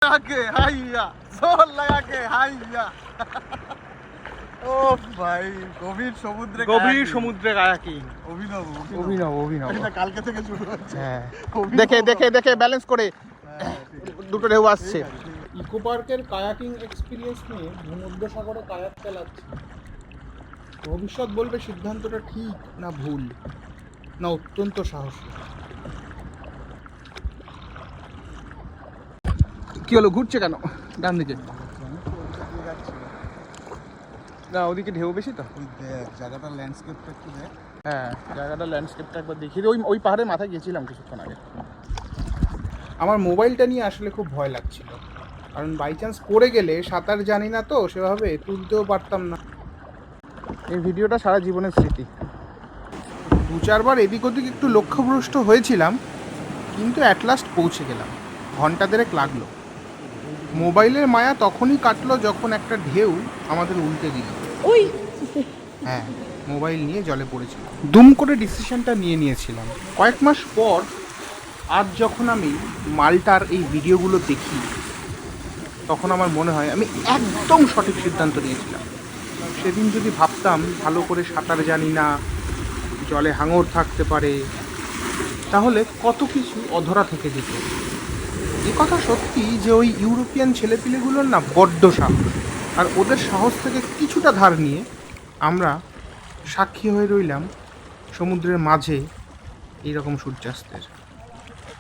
के हाइया जोर लगा के हाइया ও ভাই গভীর সমুদ্রে কায়াকিং অভিনব অভিনব অভিনব এটা কালকে থেকে শুরু হচ্ছে। হ্যাঁ দেখে দেখে দেখে ব্যালেন্স করে দুটো ঢেউ আসছে। ইকো পার্কের কায়াকিং এক্সপিরিয়েন্স নিয়ে ভূমধ্য সাগরে কায়াক চালাচ্ছি। ভবিষ্যৎ বলবে সিদ্ধান্তটা ঠিক না ভুল না অত্যন্ত সাহসী। কি হলো, ঘুরছে কেন ডান দিকে? না ওদিকে ঢেউ বেশি তো। জায়গাটা ল্যান্ডস্কেপটা একটু দেখ। হ্যাঁ জায়গাটা ল্যান্ডস্কেপটা একবার দেখিয়ে ওই ওই পাহাড়ের মাথায় গেছিলাম কিছুক্ষণ আগে। আমার মোবাইলটা নিয়ে আসলে খুব ভয় লাগছিল, কারণ বাই চান্স পড়ে গেলে সাঁতার জানি না তো সেভাবে তুলতেও পারতাম না। এই ভিডিওটা সারা জীবনের স্মৃতি। 2-4 বার এদিক ওদিক একটু লক্ষ্যভ্রষ্ট হয়েছিলাম, কিন্তু অ্যাট লাস্ট পৌঁছে গেলাম। ঘন্টা দেড়েক লাগলো। মোবাইলের মায়া তখনই কাটলো যখন একটা ঢেউ আমাদের উল্টে দিল। হ্যাঁ, মোবাইল নিয়ে জলে পড়েছিলাম। দুম করে ডিসিশনটা নিয়েছিলাম। কয়েক মাস পর আজ যখন আমি মালটার এই ভিডিওগুলো দেখি, তখন আমার মনে হয় আমি একদম সঠিক সিদ্ধান্ত নিয়েছিলাম। সেদিন যদি ভাবতাম ভালো করে সাঁতার জানি না, জলে হাঙর থাকতে পারে, তাহলে কত কিছু অধরা থেকে যেত। এ কথা সত্যি যে ওই ইউরোপিয়ান ছেলেপিলেগুলোর না বড্ড সাহস, আর ওদের সাহস থেকে কিছুটা ধার নিয়ে আমরা সাক্ষী হয়ে রইলাম সমুদ্রের মাঝে এইরকম সূর্যাস্তের।